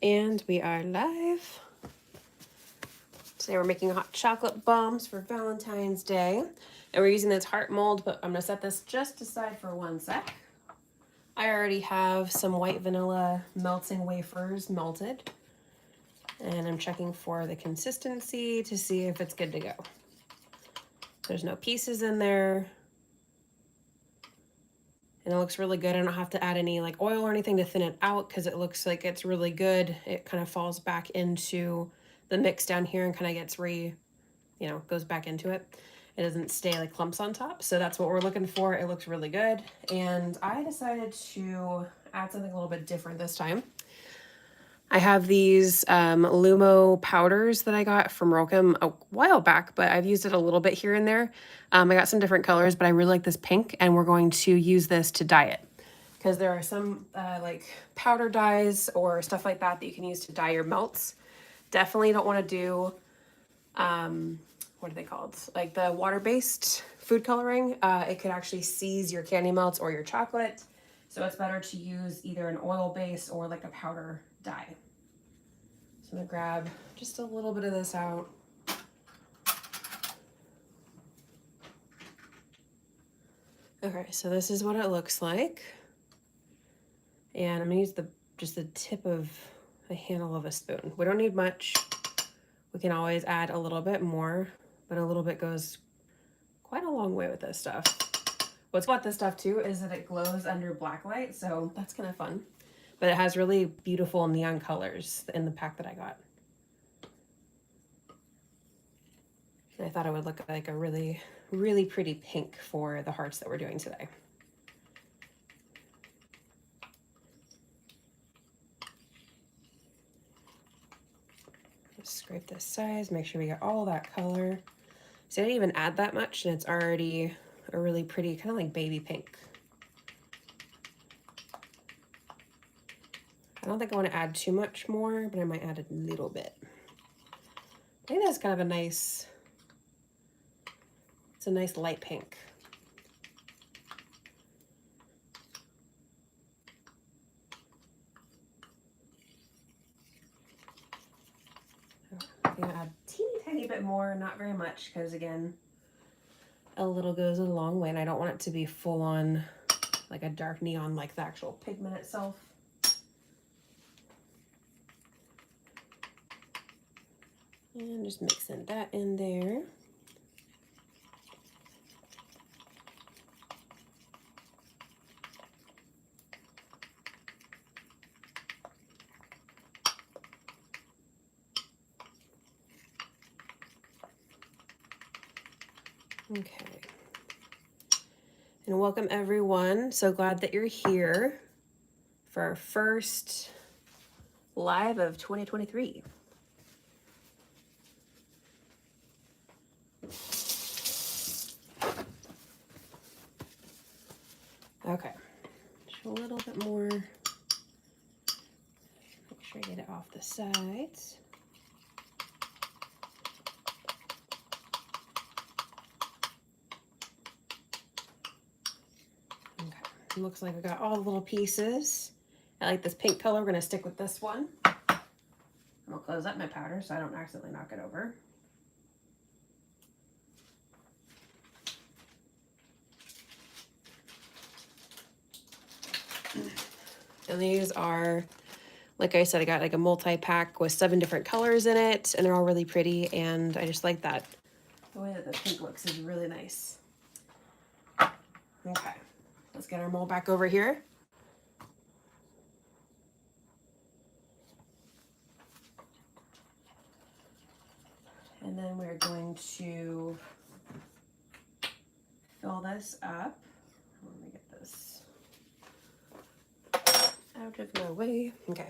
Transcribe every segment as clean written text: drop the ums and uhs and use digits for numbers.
And we are live. Today we're making hot chocolate bombs for Valentine's Day. And we're using this heart mold, but I'm gonna set this just aside for 1 sec. I already have some white vanilla melting wafers melted. And I'm checking for the consistency to see if it's good to go. There's no pieces in there. And it looks really good. I don't have to add any like oil or anything to thin it out because it looks like it's really good. It kind of falls back into the mix down here and kind of gets goes back into it. It doesn't stay like clumps on top. So that's what we're looking for. It looks really good. And I decided to add something a little bit different this time. I have these Lumo powders that I got from Rokem a while back, but I've used it a little bit here and there. I got some different colors, but I really like this pink, and we're going to use this to dye it. Because there are some like powder dyes or stuff like that that you can use to dye your melts. Definitely don't want to do, what are they called? Like the water-based food coloring. It could actually seize your candy melts or your chocolate. So it's better to use either an oil base or like a powder dye. So I'm gonna grab just a little bit of this out. Okay, so this is what it looks like. And I'm gonna use just the tip of the handle of a spoon. We don't need much. We can always add a little bit more, but a little bit goes quite a long way with this stuff. What's about this stuff too is that it glows under black light, so that's kind of fun. But it has really beautiful neon colors in the pack that I got. I thought it would look like a really, really pretty pink for the hearts that we're doing today. Just scrape this size, make sure we get all that color. So I didn't even add that much, and it's already a really pretty, kind of like baby pink. I don't think I want to add too much more, but I might add a little bit. I think that's kind of a nice, it's a nice light pink. I'm gonna add a teeny tiny bit more, not very much, because again, a little goes a long way, and I don't want it to be full on like a dark neon like the actual pigment itself. And just mixing that in there. Okay. And welcome everyone. So glad that you're here for our first live of 2023. Okay, just a little bit more. Make sure I get it off the sides. Okay, it looks like we got all the little pieces. I like this pink color. We're gonna stick with this one. I'm gonna close up my powder so I don't accidentally knock it over. And these are, like I said, I got like a multi-pack with 7 different colors in it, and they're all really pretty, and I just like that. The way that the pink looks is really nice. Okay, let's get our mold back over here. And then we're going to fill this up. Let me get this out of my way. Okay.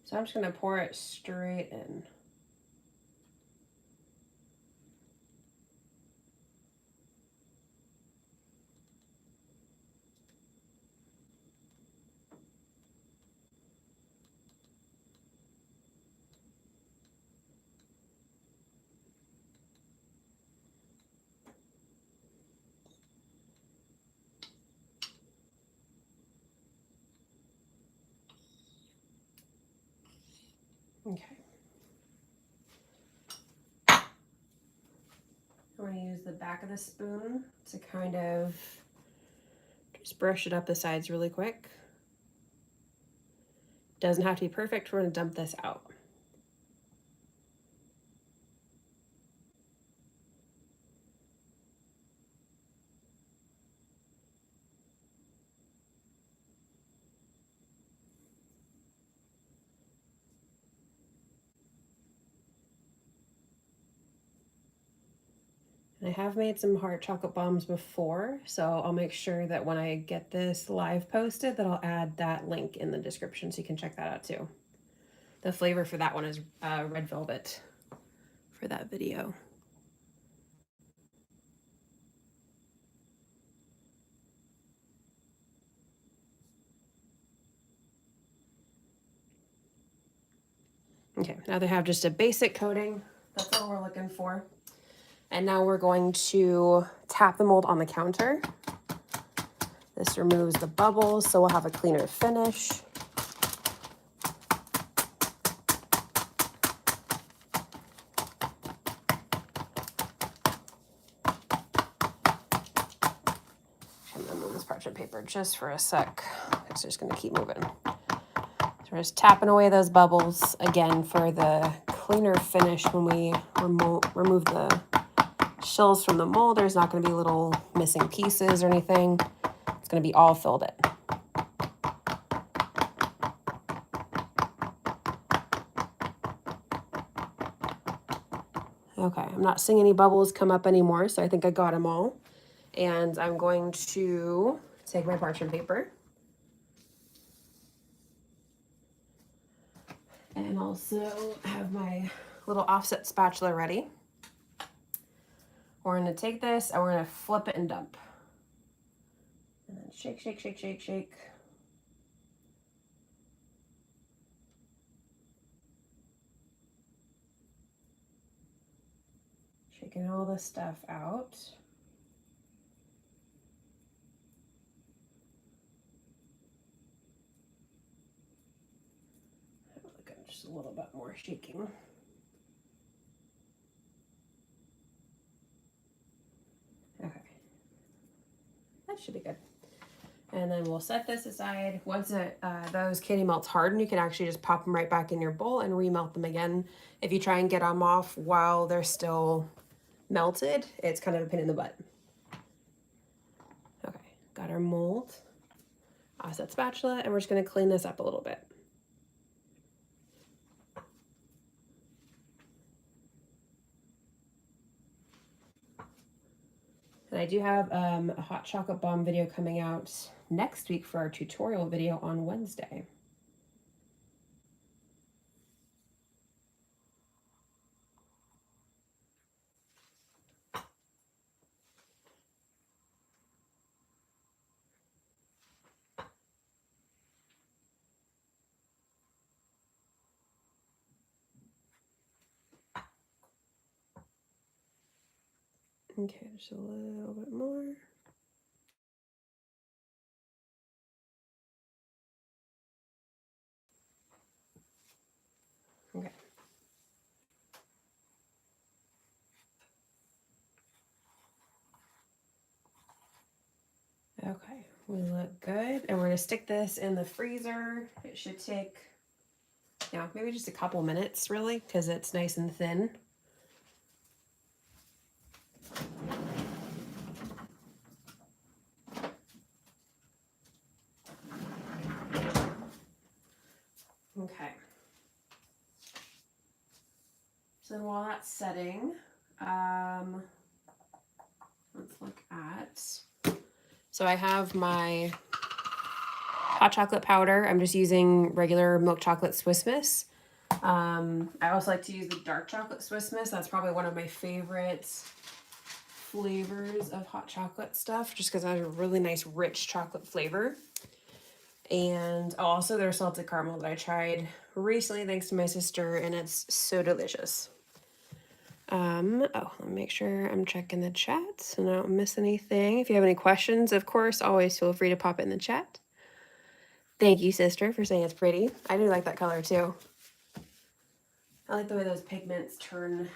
So I'm just gonna pour it straight in. Okay. I'm going to use the back of the spoon to kind of just brush it up the sides really quick. Doesn't have to be perfect. We're going to dump this out. I have made some hot chocolate bombs before, so I'll make sure that when I get this live posted that I'll add that link in the description so you can check that out too. The flavor for that one is red velvet for that video. Okay, now they have just a basic coating. That's all we're looking for. And now we're going to tap the mold on the counter. This removes the bubbles, so we'll have a cleaner finish. I'm gonna move this parchment paper just for a sec. It's just gonna keep moving. So we're just tapping away those bubbles again for the cleaner finish when we remove the shells from the mold. There's not going to be little missing pieces or anything. It's going to be all filled in. Okay, I'm not seeing any bubbles come up anymore, so I think I got them all. And I'm going to take my parchment paper and also have my little offset spatula ready. We're going to take this and we're going to flip it and dump. And then shake, shake, shake, shake, shake. Shaking all the stuff out. Just a little bit more shaking. Okay. That should be good. And then we'll set this aside. Once those candy melts harden, you can actually just pop them right back in your bowl and remelt them again. If you try and get them off while they're still melted, it's kind of a pain in the butt. Okay, got our mold, offset spatula, and we're just gonna clean this up a little bit. And I do have a hot chocolate bomb video coming out next week for our tutorial video on Wednesday. Okay, just a little bit more. Okay. Okay, we look good. And we're gonna stick this in the freezer. It should take, maybe just a couple minutes really, because it's nice and thin. Okay. So then while that's setting, let's look at, so I have my hot chocolate powder. I'm just using regular milk chocolate Swiss Miss. I also like to use the dark chocolate Swiss Miss. That's probably one of my favorite flavors of hot chocolate stuff, just because it has a really nice rich chocolate flavor. And also there's salted caramel that I tried recently thanks to my sister, and it's so delicious. Let me make sure I'm checking the chat so I don't miss anything. If you have any questions, of course, always feel free to pop it in the chat. Thank you, sister, for saying it's pretty. I do like that color too. I like the way those pigments turn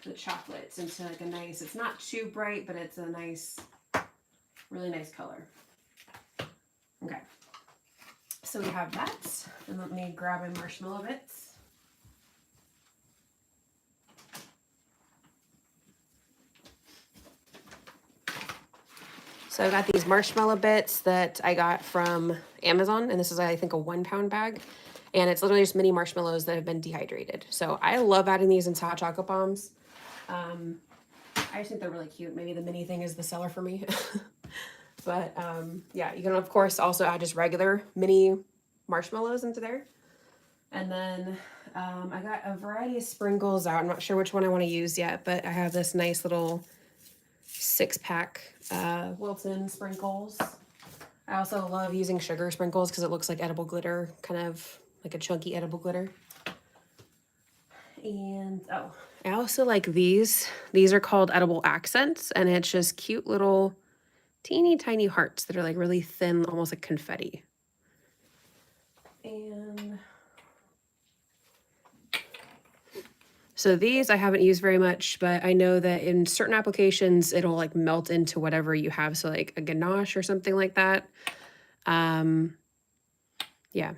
the chocolates into like a nice, it's not too bright, but it's a nice, really nice color. Okay. So we have that, and let me grab my marshmallow bits. So I've got these marshmallow bits that I got from Amazon, and this is, I think, a 1 pound bag. And it's literally just mini marshmallows that have been dehydrated. So I love adding these into hot chocolate bombs. I just think they're really cute. Maybe the mini thing is the seller for me. But yeah, you can, of course, also add just regular mini marshmallows into there. And then I got a variety of sprinkles out. I'm not sure which one I want to use yet, but I have this nice little 6-pack Wilton sprinkles. I also love using sugar sprinkles because it looks like edible glitter, kind of like a chunky edible glitter. And oh, I also like these. These are called edible accents, and it's just cute little teeny tiny hearts that are like really thin, almost like confetti. And so these I haven't used very much, but I know that in certain applications, it'll like melt into whatever you have. So like a ganache or something like that. Yeah.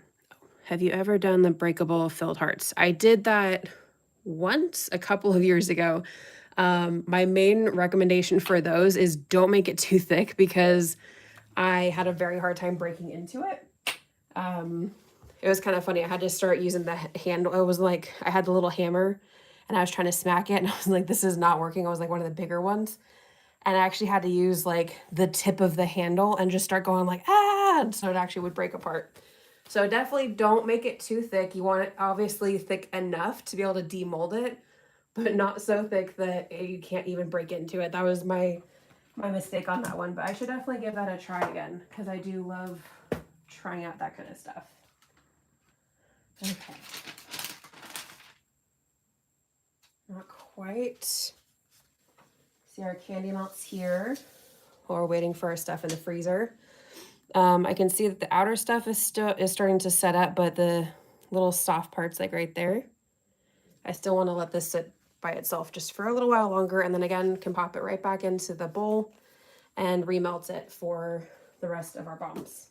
Have you ever done the breakable filled hearts? I did that once a couple of years ago. My main recommendation for those is don't make it too thick because I had a very hard time breaking into it. It was kind of funny. I had to start using the handle. It was like I had the little hammer and I was trying to smack it and I was like, this is not working. I was like one of the bigger ones. And I actually had to use like the tip of the handle and just start going like, ah, and so it actually would break apart. So definitely don't make it too thick. You want it obviously thick enough to be able to demold it, but not so thick that you can't even break into it. That was my mistake on that one, but I should definitely give that a try again because I do love trying out that kind of stuff. Okay. Not quite. See our candy melts here while we're waiting for our stuff in the freezer. I can see that the outer stuff is starting to set up, but the little soft parts like right there, I still want to let this sit by itself just for a little while longer, and then again can pop it right back into the bowl and remelt it for the rest of our bombs.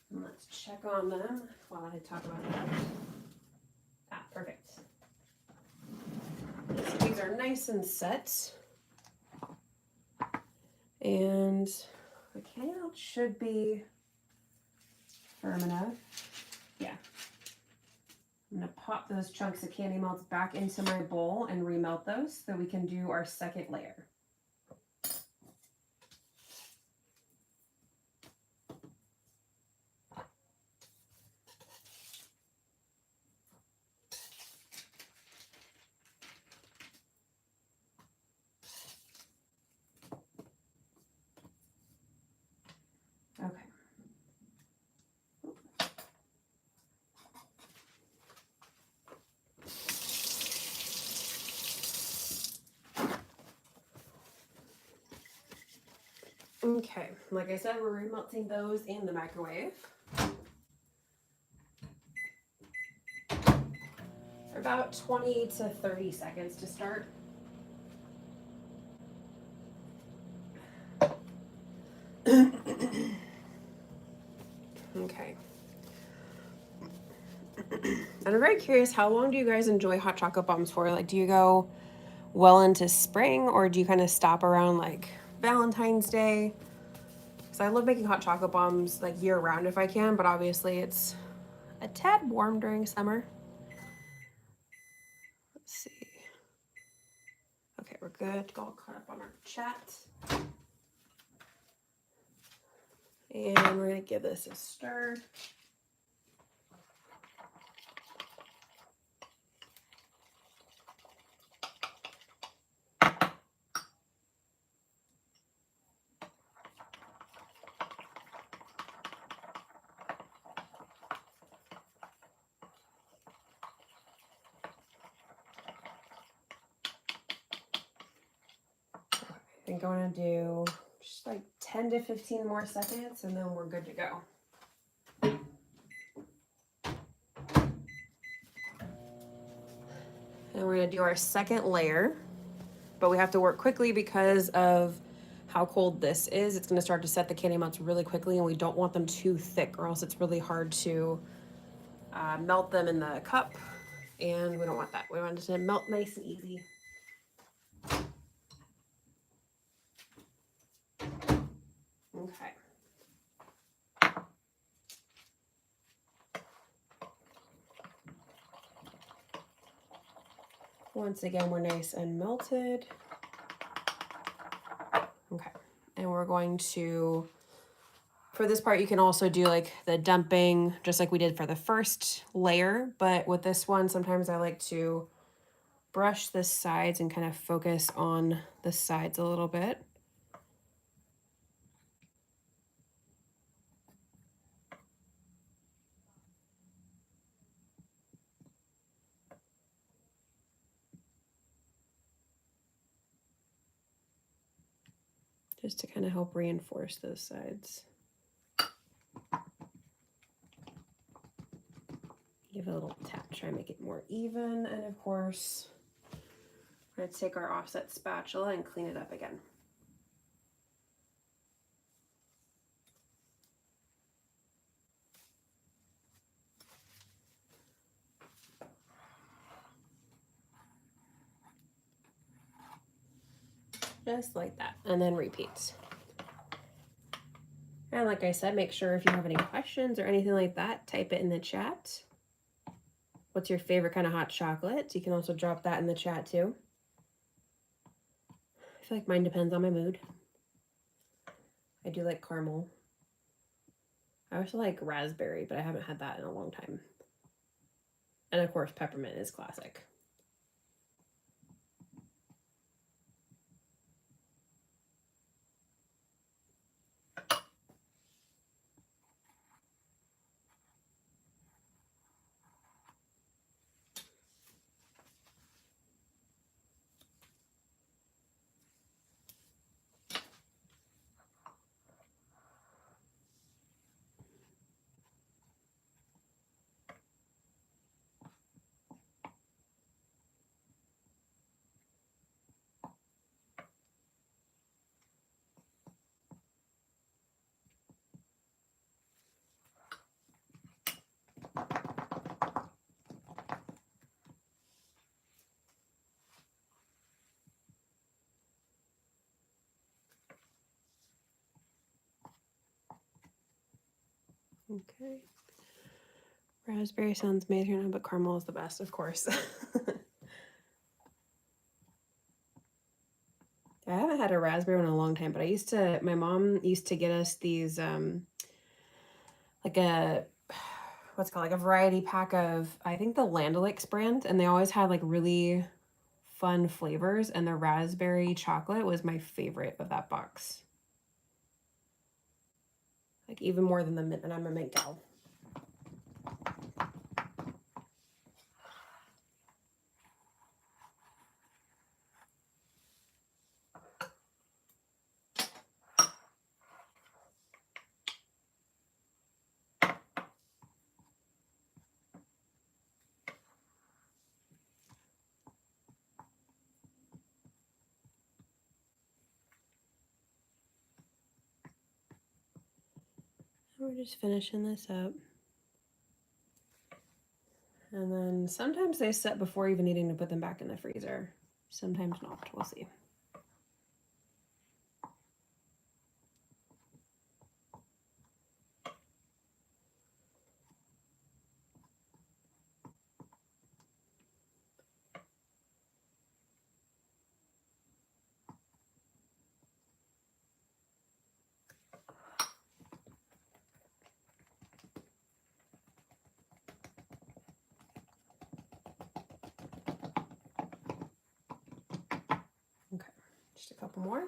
And let's check on them while I talk about that. Ah, perfect. So these are nice and set. And the candy melt should be firm enough. Yeah. I'm gonna pop those chunks of candy melts back into my bowl and remelt those so we can do our second layer. Okay. Okay, like I said, we're remelting those in the microwave for about 20 to 30 seconds to start. Okay. And I'm very curious, how long do you guys enjoy hot chocolate bombs for? Like, do you go well into spring or do you kind of stop around like Valentine's Day? Because I love making hot chocolate bombs like year round if I can, but obviously it's a tad warm during summer. Let's see. Okay, we're good. All caught up on our chat. And we're gonna give this a stir. I think I'm gonna do just like 10 to 15 more seconds and then we're good to go. going to do our second layer, but we have to work quickly because of how cold this is. It's going to start to set the candy melts really quickly, and we don't want them too thick or else it's really hard to melt them in the cup, and we don't want that. We want it to melt nice and easy. Okay. Once again, we're nice and melted. Okay, and we're going to, for this part, you can also do like the dumping, just like we did for the first layer, but with this one, sometimes I like to brush the sides and kind of focus on the sides a little bit. Just to kind of help reinforce those sides. Give it a little tap, try and make it more even. And of course, we're gonna take our offset spatula and clean it up again. Just like that, and then repeat. And like I said, make sure if you have any questions or anything like that, type it in the chat. What's your favorite kind of hot chocolate? You can also drop that in the chat too. I feel like mine depends on my mood. I do like caramel. I also like raspberry, but I haven't had that in a long time. And of course, peppermint is classic. Okay. Raspberry sounds amazing, but caramel is the best, of course. I haven't had a raspberry one in a long time, but my mom used to get us these, like a, what's it called, like a variety pack of, I think the Land O'Lakes brand, and they always had like really fun flavors, and the raspberry chocolate was my favorite of that box. Like even more than the mint, and I'm a mint gal. We're just finishing this up. And then sometimes they set before even needing to put them back in the freezer. Sometimes not, we'll see. Okay, just a couple more.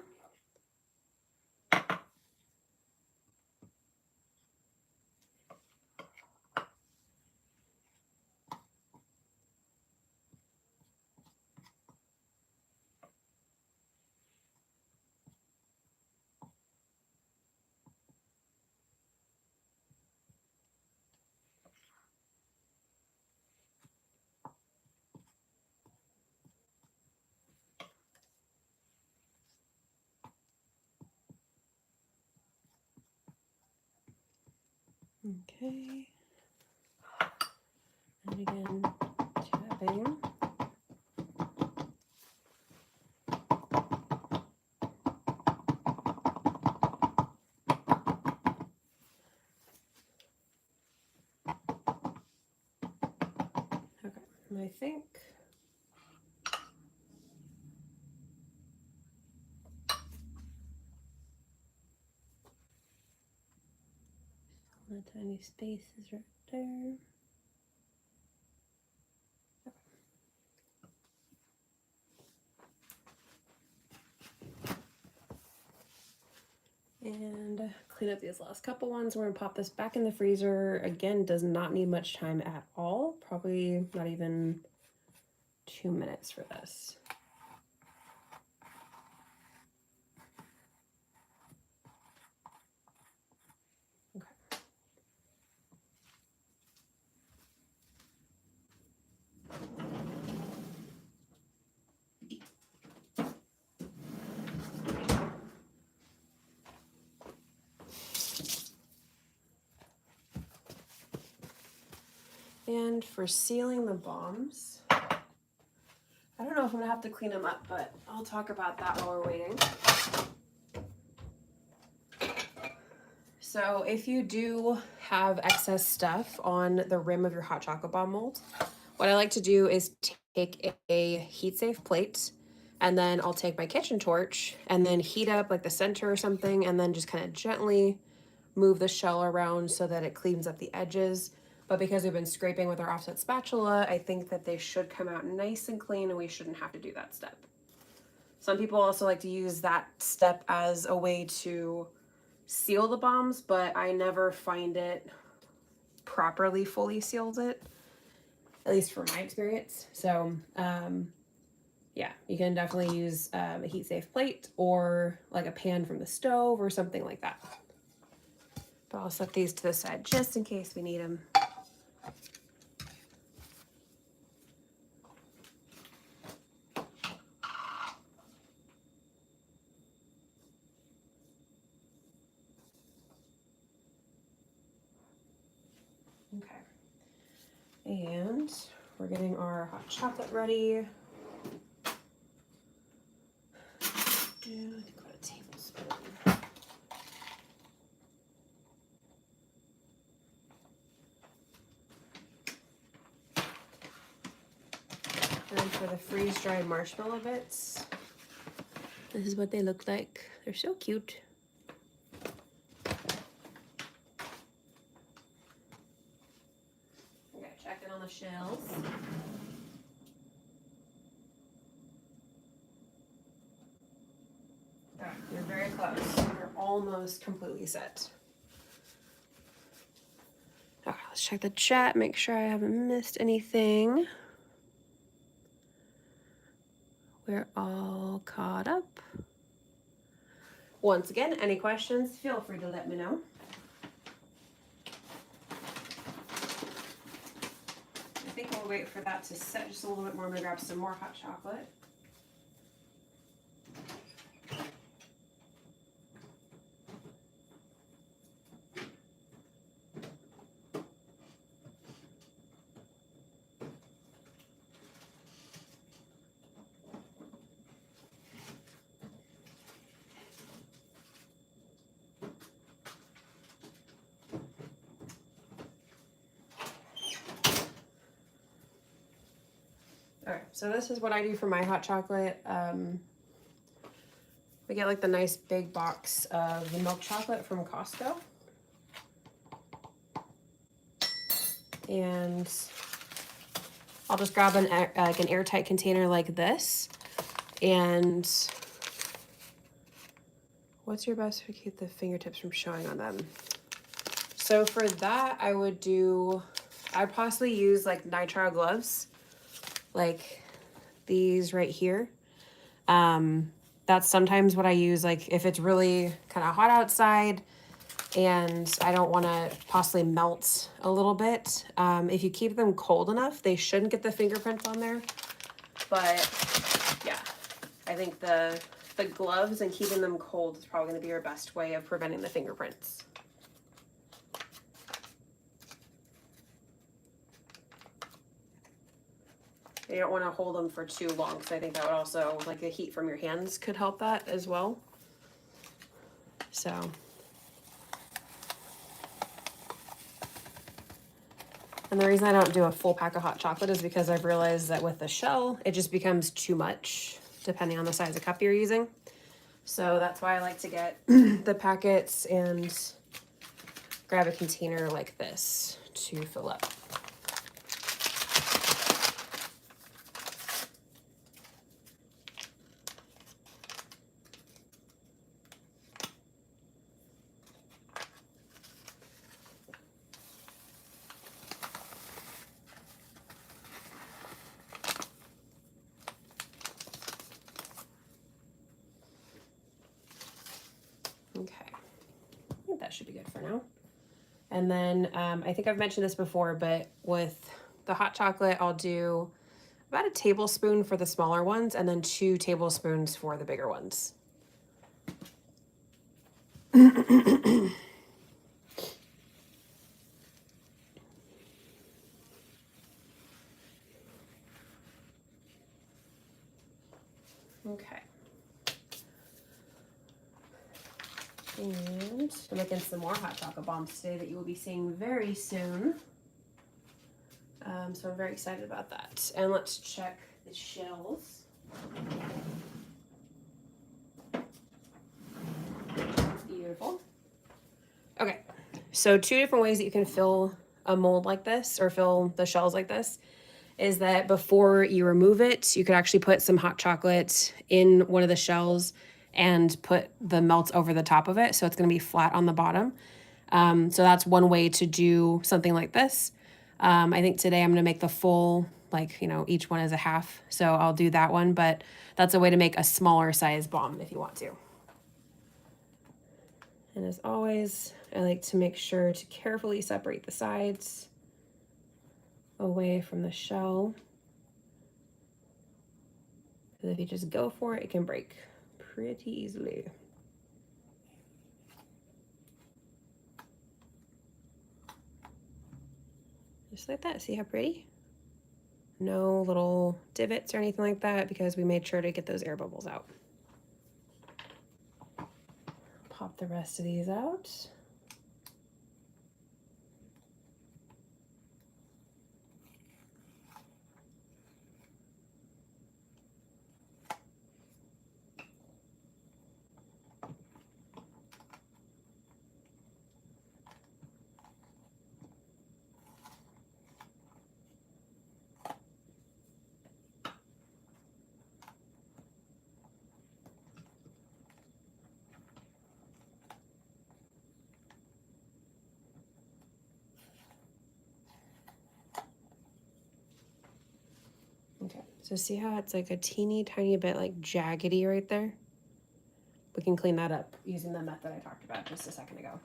Okay. And again, tapping. Okay, and I think the tiny space is right there. And clean up these last couple ones. We're gonna pop this back in the freezer. Again, does not need much time at all. Probably not even 2 minutes for this. Okay. And for sealing the bombs, I don't know if I'm gonna have to clean them up, but I'll talk about that while we're waiting. So if you do have excess stuff on the rim of your hot chocolate bomb mold, what I like to do is take a heat safe plate, and then I'll take my kitchen torch and then heat up like the center or something, and then just kind of gently move the shell around so that it cleans up the edges. But because we've been scraping with our offset spatula, I think that they should come out nice and clean and we shouldn't have to do that step. Some people also like to use that step as a way to seal the bombs, but I never find it properly fully seals it, at least from my experience. So yeah, you can definitely use a heat safe plate or like a pan from the stove or something like that. But I'll set these to the side just in case we need them. Okay. And we're getting our hot chocolate ready. And I think about a tablespoon. And then for the freeze-dried marshmallow bits, this is what they look like. They're so cute. Okay, checking on the shells. Okay, you're very close. You're almost completely set. Okay, let's check the chat, make sure I haven't missed anything. We're all caught up. Once again, any questions, feel free to let me know. I think we'll wait for that to set just a little bit more. I'm gonna grab some more hot chocolate. All right, so this is what I do for my hot chocolate. We get like the nice big box of the milk chocolate from Costco. And I'll just grab like an airtight container like this. And what's your best to keep the fingertips from showing on them? So for that, I'd possibly use like nitrile gloves, like these right here. That's sometimes what I use, like if it's really kind of hot outside and I don't want to possibly melt a little bit. If you keep them cold enough, they shouldn't get the fingerprints on there. But yeah, I think the gloves and keeping them cold is probably going to be your best way of preventing the fingerprints. You don't want to hold them for too long, because I think that would also, like the heat from your hands could help that as well. So. And the reason I don't do a full pack of hot chocolate is because I've realized that with the shell, it just becomes too much depending on the size of cup you're using. So that's why I like to get the packets and grab a container like this to fill up. Okay, I think that should be good for now. And then I think I've mentioned this before, but with the hot chocolate, I'll do about a tablespoon for the smaller ones and then 2 tablespoons for the bigger ones. Okay. And I'm making some more hot chocolate bombs today that you will be seeing very soon. So I'm very excited about that. And let's check the shells. Beautiful. Okay, so 2 different ways that you can fill a mold like this, or fill the shells like this, is that before you remove it, you could actually put some hot chocolate in one of the shells and put the melts over the top of it, so it's going to be flat on the bottom. So that's one way to do something like this. I think today I'm going to make the full, like, you know, each one is a half, so I'll do that one, but that's a way to make a smaller size bomb if you want to. And as always, I like to make sure to carefully separate the sides away from the shell. Because if you just go for it, it can break pretty easily. Just like that. See how pretty? No little divots or anything like that, because we made sure to get those air bubbles out. Pop the rest of these out. Okay, so see how it's like a teeny tiny bit like jaggedy right there? We can clean that up using the method I talked about just a second ago.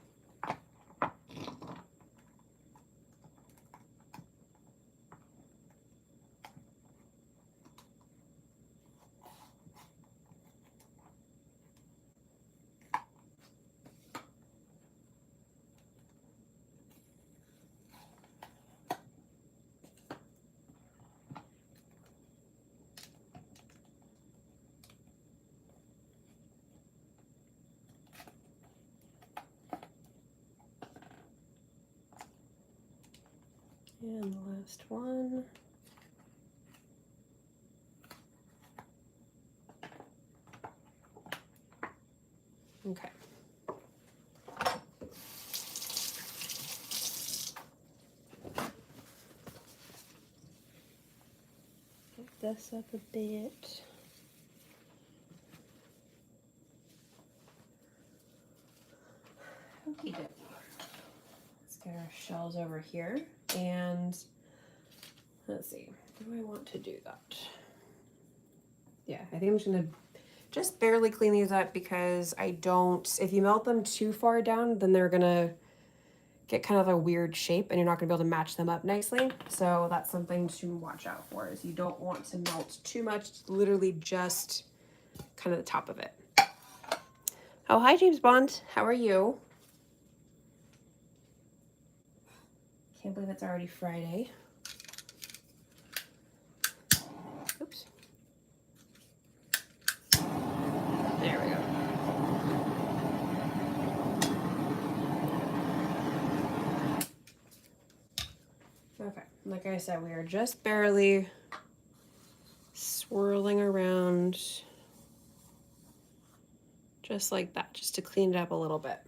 And the last one. Okay. Get this up a bit. Okay, let's get our shells over here, and let's see, do I want to do that? Yeah, I think I'm just gonna just barely clean these up, because I don't, if you melt them too far down, then they're gonna get kind of a weird shape and you're not gonna be able to match them up nicely. So that's something to watch out for, is you don't want to melt too much, literally just kind of the top of it. Oh, hi, James Bond. How are you? Can't believe it's already Friday. Like I said, we are just barely swirling around just like that, just to clean it up a little bit.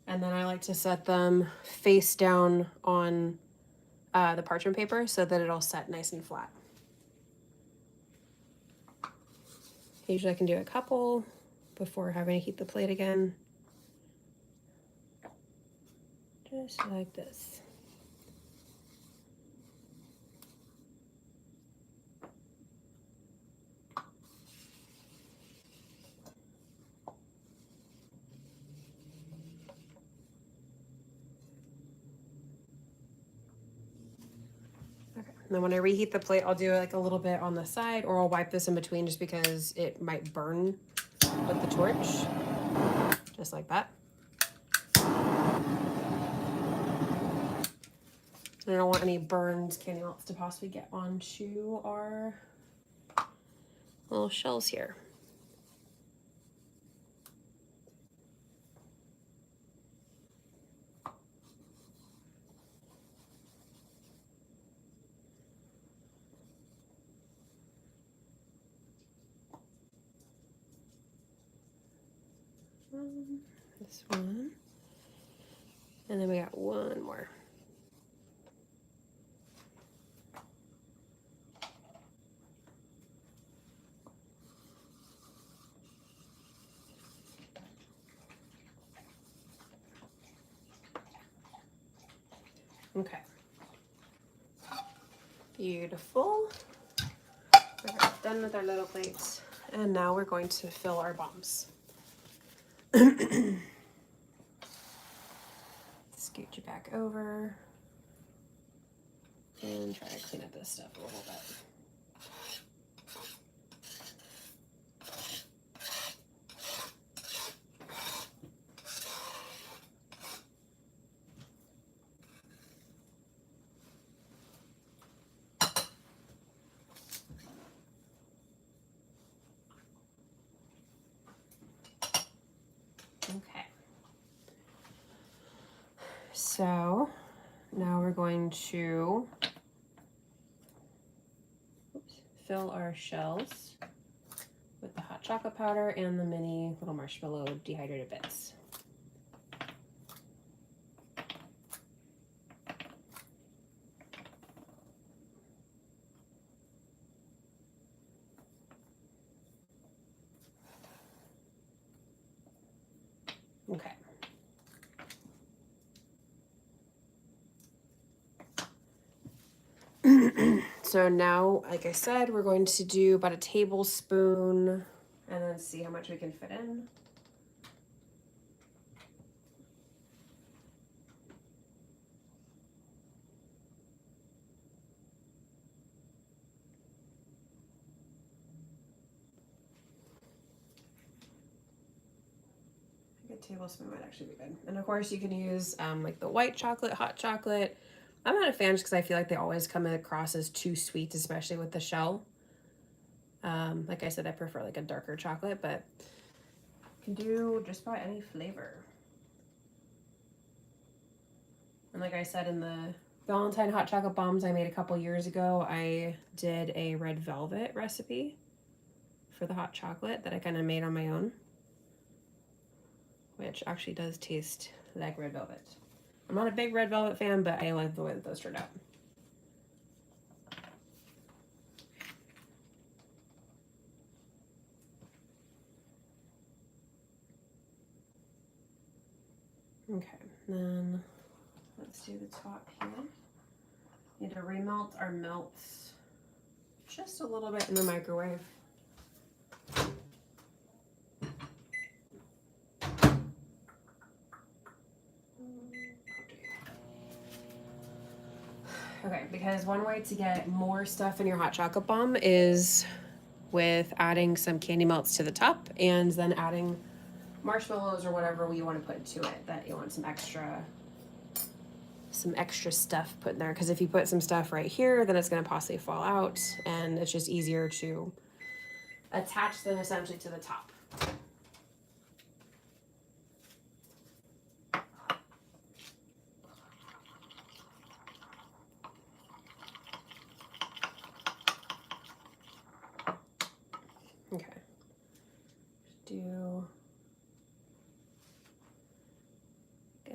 And then I like to set them face down on the parchment paper so that it'll set nice and flat. Usually I can do a couple before having to heat the plate again. Just like this. Okay. And then when I reheat the plate, I'll do like a little bit on the side, or I'll wipe this in between just because it might burn with the torch. Just like that. And I don't want any burned candy melts to possibly get onto our little shells here. This one. And then we got one more. Okay. Beautiful. Okay, done with our little plates. And now we're going to fill our bombs. Scoot you back over. And try to clean up this stuff a little bit. Okay. So now we're going to fill our shells with the hot chocolate powder and the mini little marshmallow dehydrated bits. Okay. So now, like I said, we're going to do about a tablespoon and then see how much we can fit in. A tablespoon might actually be good. And of course you can use like the white chocolate, hot chocolate. I'm not a fan just because I feel like they always come across as too sweet, especially with the shell. Like I said, I prefer like a darker chocolate, but you can do just about any flavor. And like I said, in the Valentine hot chocolate bombs I made a couple years ago, I did a red velvet recipe for the hot chocolate that I kind of made on my own, which actually does taste like red velvet. I'm not a big red velvet fan, but I like the way that those turned out. Okay, then let's do the top here. Need to remelt our melts just a little bit in the microwave. Okay, because one way to get more stuff in your hot chocolate bomb is with adding some candy melts to the top and then adding marshmallows or whatever you want to put into it that you want some extra stuff put in there, because if you put some stuff right here then it's going to possibly fall out and it's just easier to attach them essentially to the top. do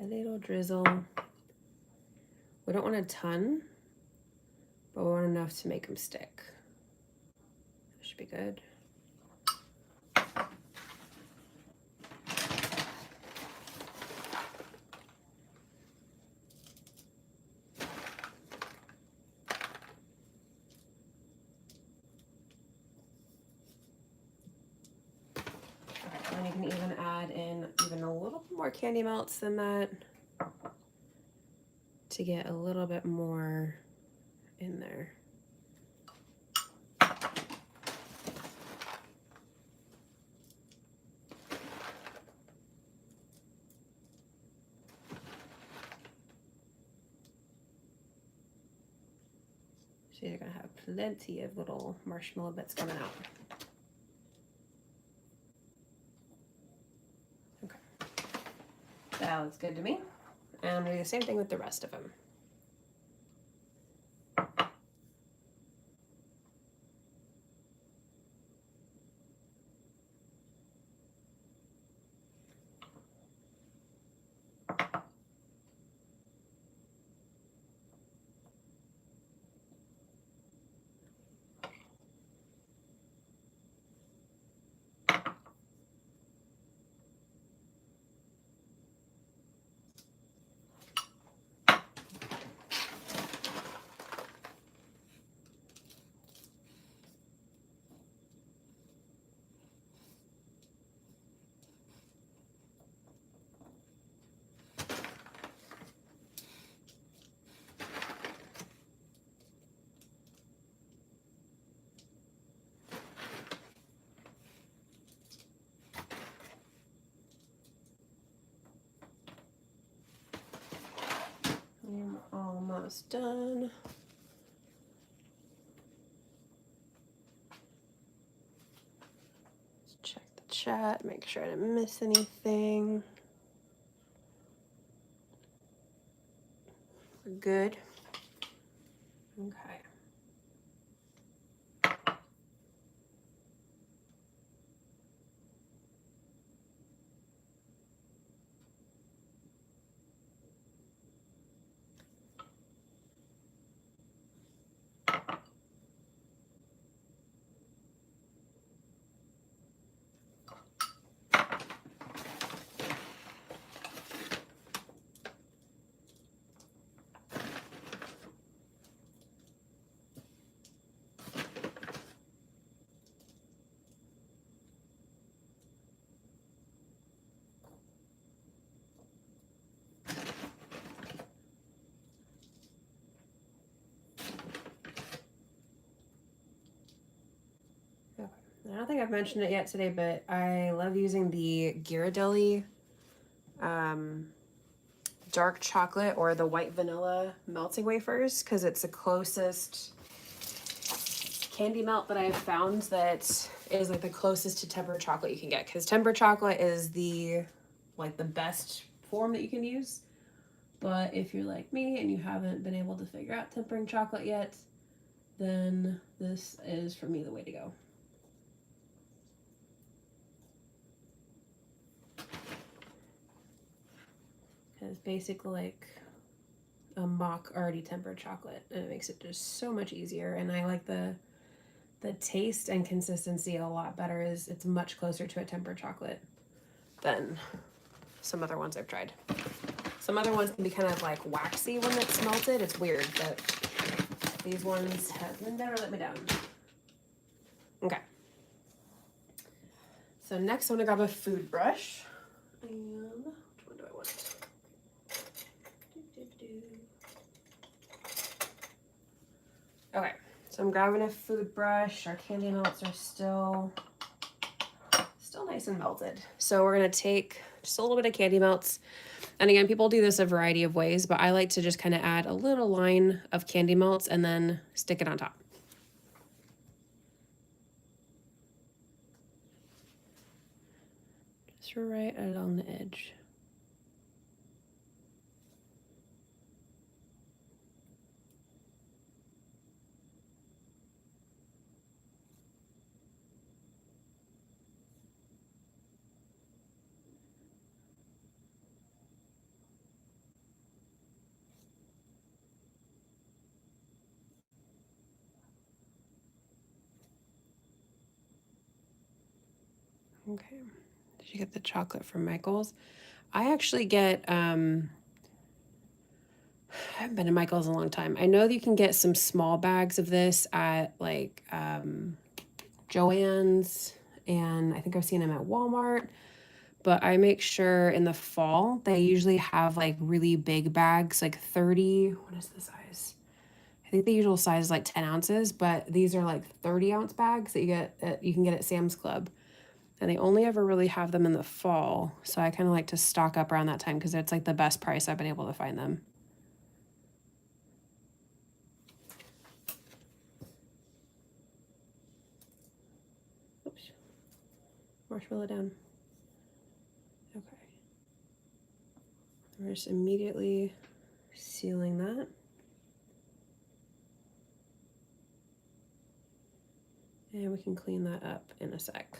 a little drizzle. We don't want a ton, but we want enough to make them stick. That should be good. And you can even add in even a little bit more candy melts than that to get a little bit more in there. So you're gonna have plenty of little marshmallow bits coming out. That looks good to me. And I'm gonna do the same thing with the rest of them. I'm almost done. Let's check the chat, make sure I didn't miss anything. We're good. Okay. I don't think I've mentioned it yet today, but I love using the Ghirardelli dark chocolate or the white vanilla melting wafers because it's the closest candy melt that I've found that is like the closest to tempered chocolate you can get, because tempered chocolate is the best form that you can use. But if you're like me and you haven't been able to figure out tempering chocolate yet, then this is for me the way to go. It's basically like a mock already tempered chocolate, and it makes it just so much easier. And I like the taste and consistency a lot better. It's much closer to a tempered chocolate than some other ones I've tried. Some other ones can be kind of like waxy when it's melted. It's weird, but these ones have never let me down. Okay. So next I'm gonna grab a food brush. And which one do I want? Okay, so I'm grabbing a food brush. Our candy melts are still nice and melted. So we're gonna take just a little bit of candy melts. And again, people do this a variety of ways, but I like to just kind of add a little line of candy melts and then stick it on top. Just right along the edge. Okay. Did you get the chocolate from Michael's? I actually get, I haven't been to Michael's in a long time. I know that you can get some small bags of this at like Joann's, and I think I've seen them at Walmart. But I make sure in the fall they usually have like really big bags, like 30. What is the size? I think the usual size is like 10 ounces, but these are like 30-ounce bags that you can get at Sam's Club. And they only ever really have them in the fall. So I kind of like to stock up around that time because it's like the best price I've been able to find them. Oops. Marshmallow down. Okay. We're just immediately sealing that. And we can clean that up in a sec.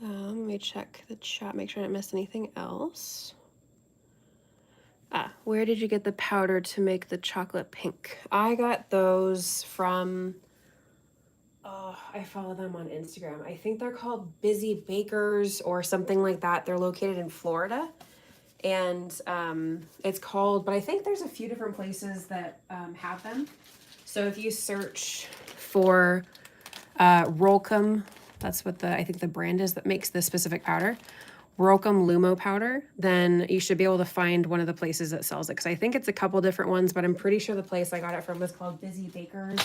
Let me check the chat, make sure I didn't miss anything else. Where did you get the powder to make the chocolate pink? I got those from, I follow them on Instagram. I think they're called Busy Bakers or something like that. They're located in Florida. And it's called, but I think there's a few different places that have them. So if you search for Rolcom, that's what I think the brand is that makes this specific powder. Rolcom Lumo powder, then you should be able to find one of the places that sells it. Because I think it's a couple different ones, but I'm pretty sure the place I got it from was called Busy Bakers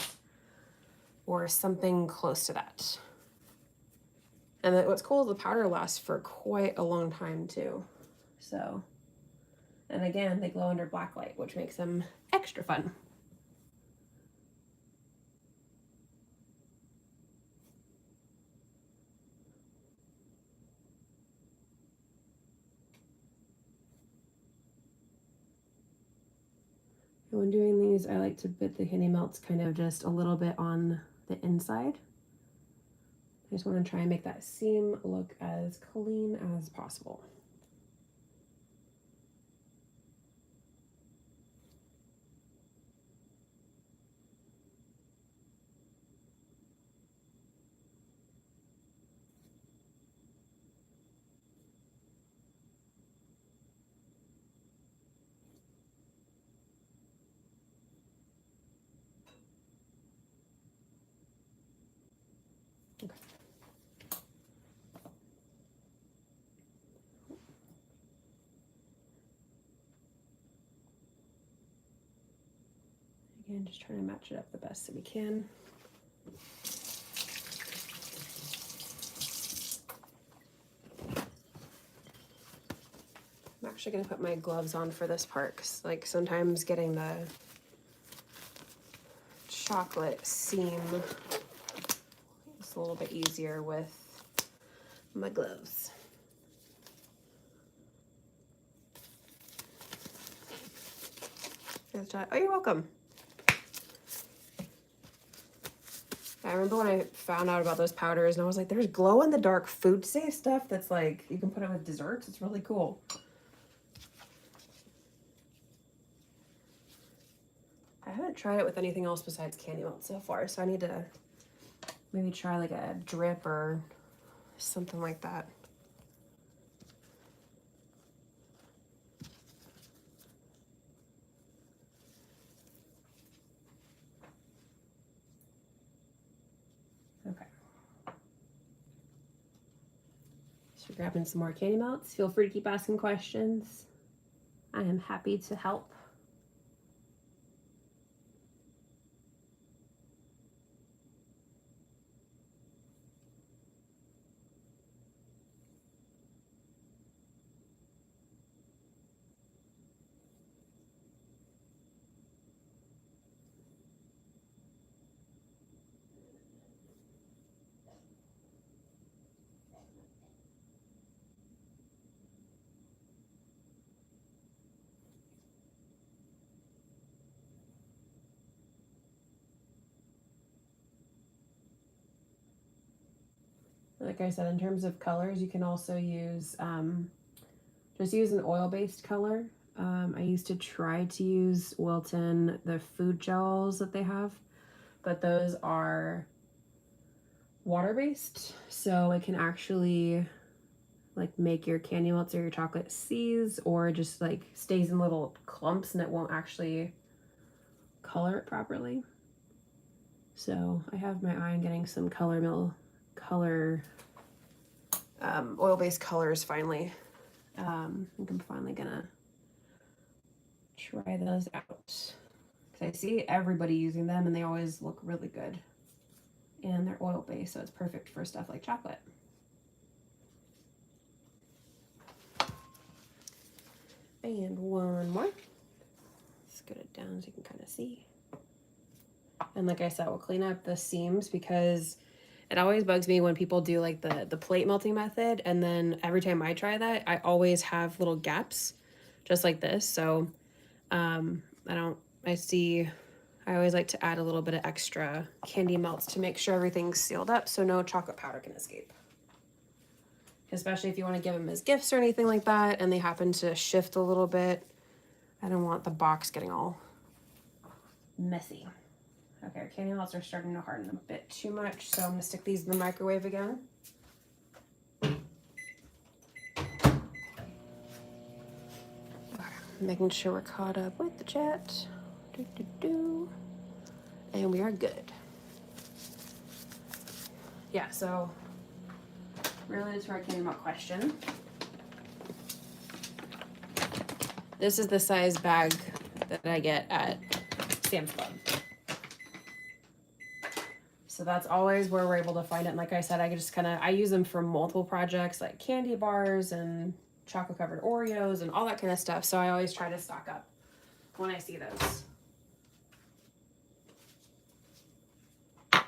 or something close to that. And what's cool is the powder lasts for quite a long time too. So, and again, they glow under black light, which makes them extra fun. And when doing these, I like to put the candy melts kind of just a little bit on the inside. I just want to try and make that seam look as clean as possible. Okay. Again, just trying to match it up the best that we can. I'm actually going to put my gloves on for this part because like sometimes getting the chocolate seam is a little bit easier with my gloves. Oh, you're welcome. I remember when I found out about those powders and I was like, there's glow in the dark food safe stuff that's like, you can put it with desserts. It's really cool. I haven't tried it with anything else besides candy melt so far, so I need to maybe try like a drip or something like that. Okay. So grabbing some more candy melts. Feel free to keep asking questions. I am happy to help. Like I said, in terms of colors, you can also use, just use an oil-based color. I used to try to use Wilton, the food gels that they have, but those are water-based, so it can actually like make your candy melts or your chocolate seize, or just like stays in little clumps and it won't actually color it properly. So I have my eye on getting some oil-based colors finally. I think I'm finally gonna try those out because I see everybody using them and they always look really good. And they're oil-based, so it's perfect for stuff like chocolate. And one more. Let's get it down so you can kind of see. And like I said, we'll clean up the seams because it always bugs me when people do like the plate melting method, and then every time I try that, I always have little gaps just like this. So I always like to add a little bit of extra candy melts to make sure everything's sealed up so no chocolate powder can escape. Especially if you want to give them as gifts or anything like that and they happen to shift a little bit. I don't want the box getting all messy. Okay, our candy melts are starting to harden a bit too much, so I'm going to stick these in the microwave again. Okay, making sure we're caught up with the chat. And we are good. Yeah, so related to our candy melt question, this is the size bag that I get at Sam's Club. So that's always where we're able to find it. And like I said, I use them for multiple projects like candy bars and chocolate covered Oreos and all that kind of stuff. So I always try to stock up when I see those. Okay.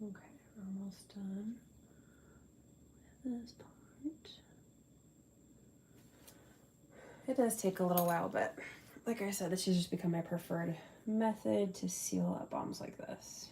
Okay, we're almost done with this part. It does take a little while, but like I said, this has just become my preferred method to seal up bombs like this.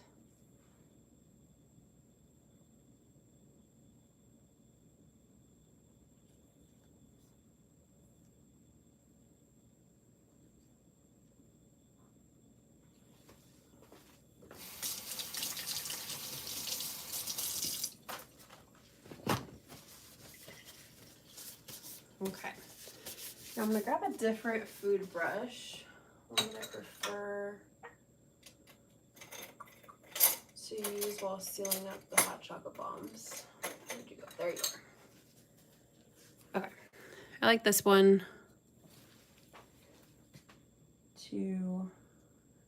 Okay. Now I'm gonna grab a different food brush. One that I prefer to use while sealing up the hot chocolate bombs. Where'd you go? There you are. Okay. I like this one to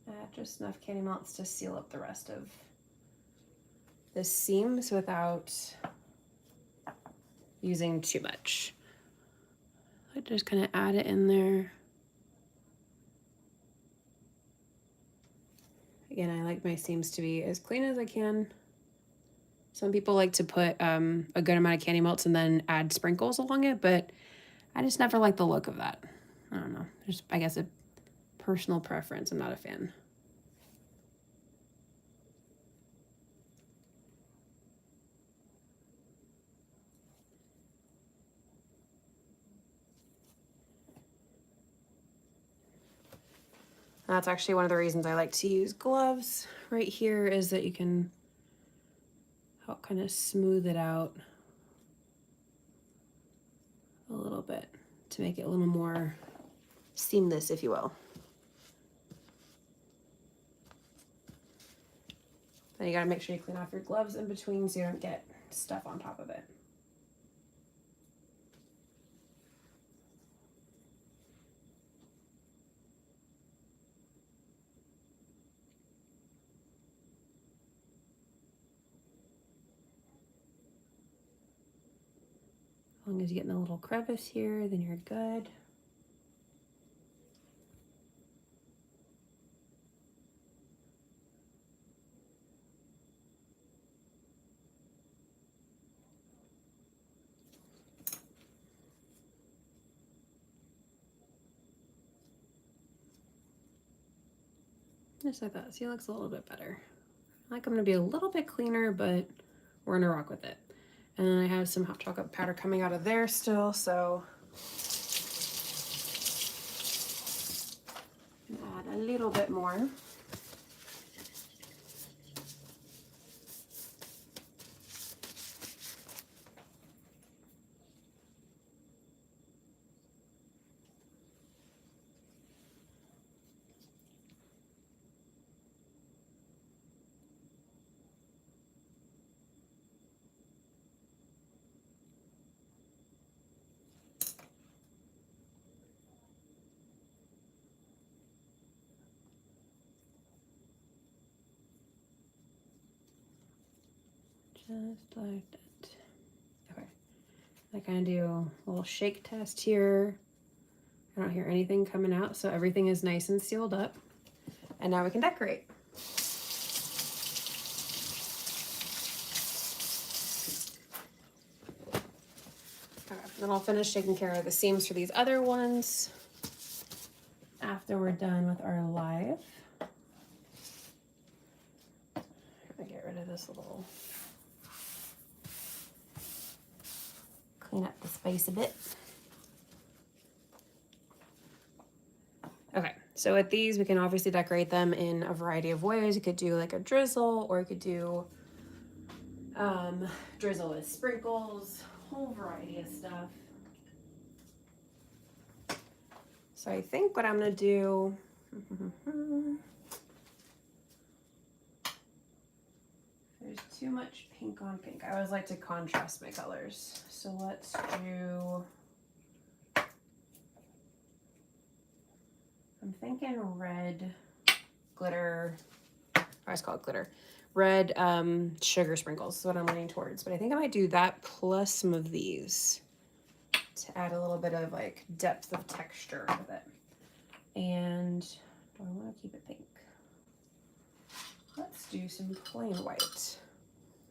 add just enough candy melts to seal up the rest of the seams without using too much. I just kind of add it in there. Again, I like my seams to be as clean as I can. Some people like to put a good amount of candy melts and then add sprinkles along it, but I just never like the look of that. I don't know. Just, I guess, a personal preference. I'm not a fan. That's actually one of the reasons I like to use gloves right here, is that you can help kind of smooth it out a little bit to make it a little more seamless, if you will. Then you gotta make sure you clean off your gloves in between so you don't get stuff on top of it. long as you get in the little crevice here, then you're good. Just like that. See, it looks a little bit better. I like them to be a little bit cleaner, but we're gonna rock with it. And then I have some hot chocolate powder coming out of there still, so add a little bit more. Just like that. Okay. I kind of do a little shake test here. I don't hear anything coming out, so everything is nice and sealed up. And now we can decorate. Okay, then I'll finish taking care of the seams for these other ones after we're done with our live. I'm gonna get rid of this little, clean up the space a bit. Okay, so with these, we can obviously decorate them in a variety of ways. You could do like a drizzle, or you could do drizzle with sprinkles, whole variety of stuff. So I think what I'm gonna do, there's too much pink on pink. I always like to contrast my colors. So let's do, I'm thinking red glitter, I always call it glitter. Red sugar sprinkles is what I'm leaning towards. But I think I might do that plus some of these to add a little bit of like depth of texture with it. And do I want to keep it pink? Let's do some plain white.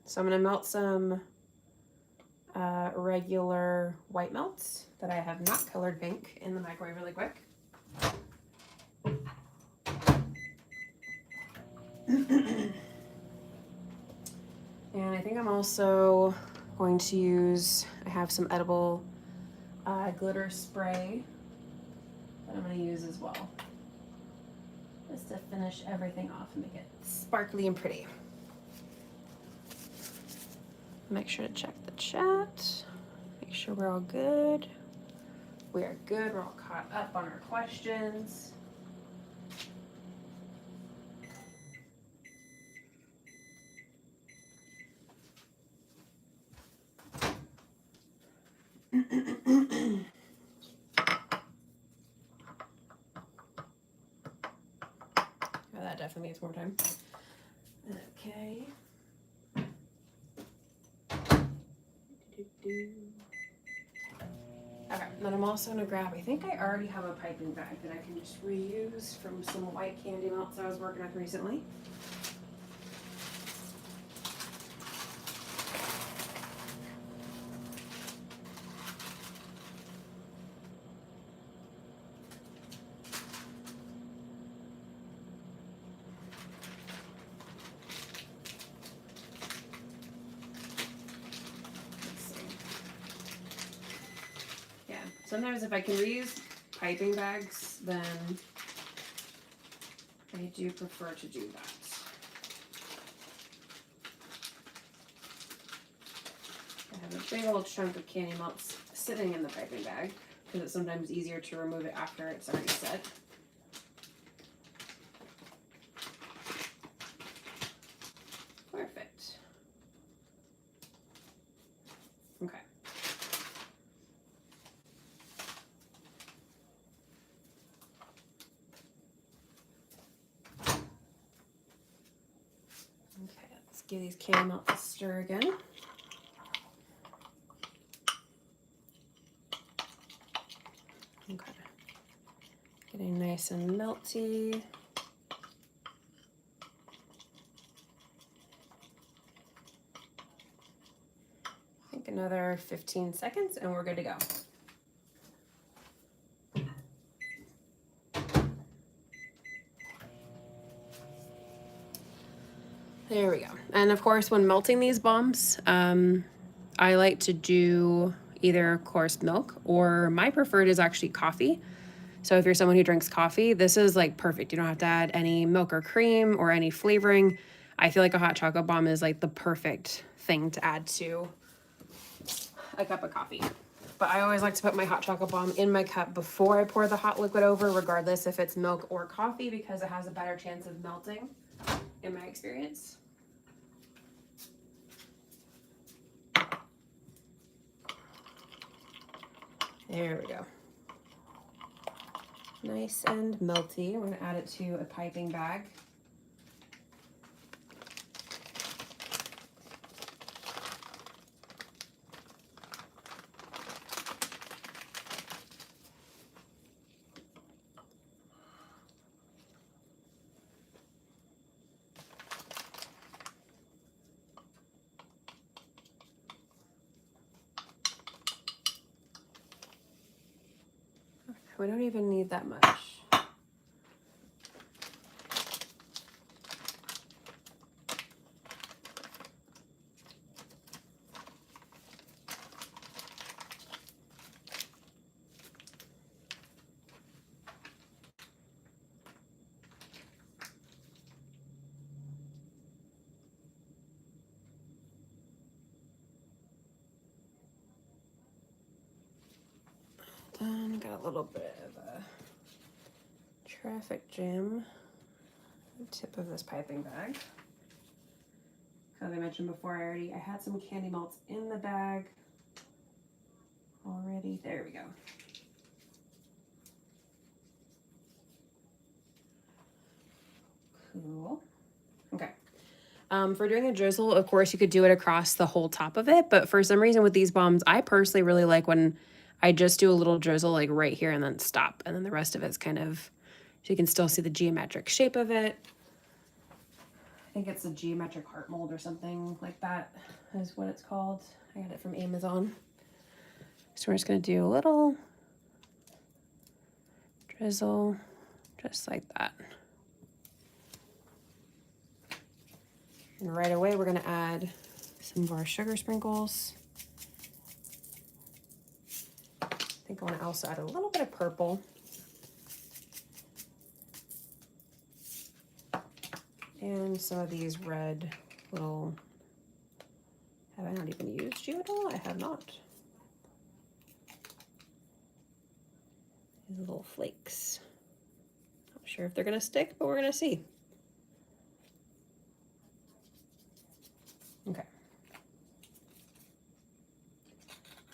So I'm going to melt some regular white melts that I have not colored pink in the microwave really quick. And I think I'm also going to use, I have some edible glitter spray that I'm going to use as well. Just to finish everything off and make it sparkly and pretty. Make sure to check the chat. Make sure we're all good. We are good. We're all caught up on our questions. That definitely needs more time. Okay. Okay, then I'm also gonna grab, I think I already have a piping bag that I can just reuse from some white candy melts I was working with recently. Sometimes if I can reuse piping bags, then I do prefer to do that. I have a big old chunk of candy melts sitting in the piping bag because it's sometimes easier to remove it after it's already set. Perfect. Okay. Give these candy melts a stir again. Getting nice and melty. I think another 15 seconds and we're good to go. There we go. And of course, when melting these bombs, I like to do either coarse milk, or my preferred is actually coffee. So if you're someone who drinks coffee, this is like perfect. You don't have to add any milk or cream or any flavoring. I feel like a hot chocolate bomb is like the perfect thing to add to a cup of coffee. But I always like to put my hot chocolate bomb in my cup before I pour the hot liquid over, regardless if it's milk or coffee, because it has a better chance of melting, in my experience. There we go. Nice and melty. We're going to add it to a piping bag. We don't even need that much. And got a little bit of a traffic jam at the tip of this piping bag. As I mentioned before, I had some candy melts in the bag already. There we go. Cool. Okay. For doing a drizzle, of course, you could do it across the whole top of it. But for some reason with these bombs, I personally really like when I just do a little drizzle like right here and then stop. And then the rest of it's kind of, so you can still see the geometric shape of it. I think it's a geometric heart mold or something like that is what it's called. I got it from Amazon. So we're just going to do a little drizzle just like that. And right away, we're going to add some of our sugar sprinkles. I think I want to also add a little bit of purple. And some of these red little, have I not even used you at all? I have not. These little flakes. Not sure if they're going to stick, but we're going to see. Okay.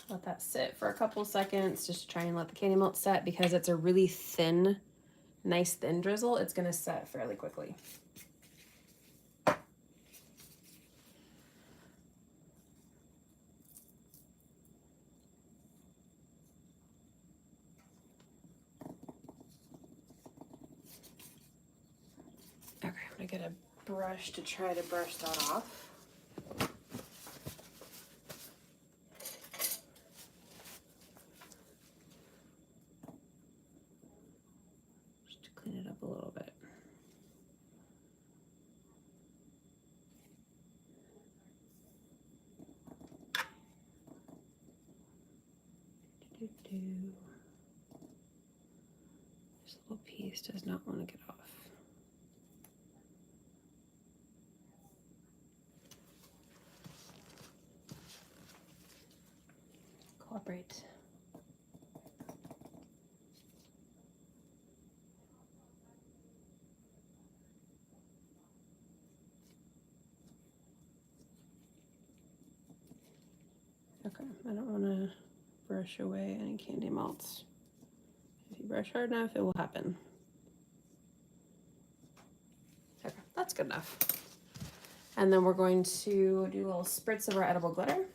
Let that sit for a couple seconds, just try and let the candy melt set, because it's a really thin, nice thin drizzle. It's going to set fairly quickly. Okay, I'm going to get a brush to try to brush that off. Clean it up a little bit. This little piece does not want to get off. Cooperate. Okay, I don't want to brush away any candy melts. If you brush hard enough, it will happen. Okay, that's good enough. And then we're going to do a little spritz of our edible glitter.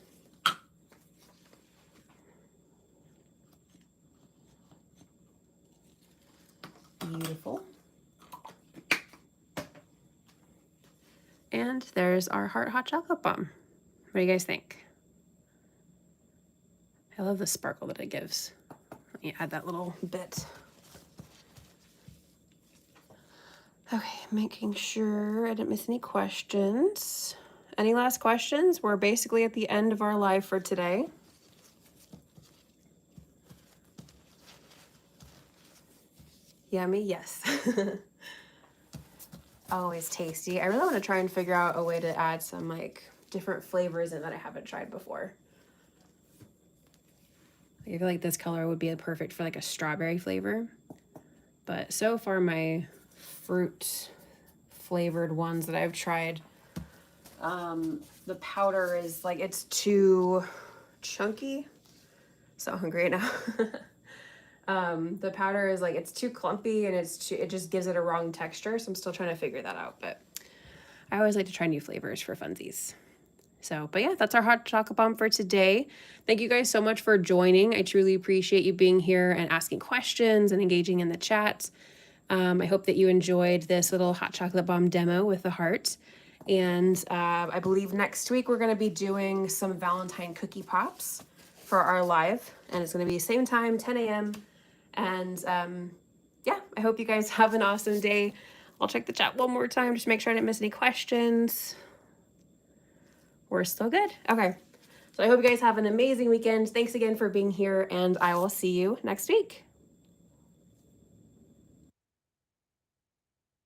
And there's our heart hot chocolate bomb. What do you guys think? I love the sparkle that it gives. Let me add that little bit. Okay, making sure I didn't miss any questions. Any last questions? We're basically at the end of our live for today. Yummy, yes. Always tasty. I really want to try and figure out a way to add some like different flavors in that I haven't tried before. I feel like this color would be perfect for like a strawberry flavor. But so far my fruit flavored ones that I've tried, the powder is like, it's too chunky. So hungry right now. The powder is like, it's too clumpy and it just gives it a wrong texture. So I'm still trying to figure that out, but I always like to try new flavors for funsies. So, but yeah, that's our hot chocolate bomb for today. Thank you guys so much for joining. I truly appreciate you being here and asking questions and engaging in the chat. I hope that you enjoyed this little hot chocolate bomb demo with the heart. And I believe next week we're going to be doing some Valentine cookie pops for our live. And it's going to be same time, 10 a.m. And yeah, I hope you guys have an awesome day. I'll check the chat one more time, just make sure I didn't miss any questions. We're still good. Okay. So I hope you guys have an amazing weekend. Thanks again for being here, and I will see you next week.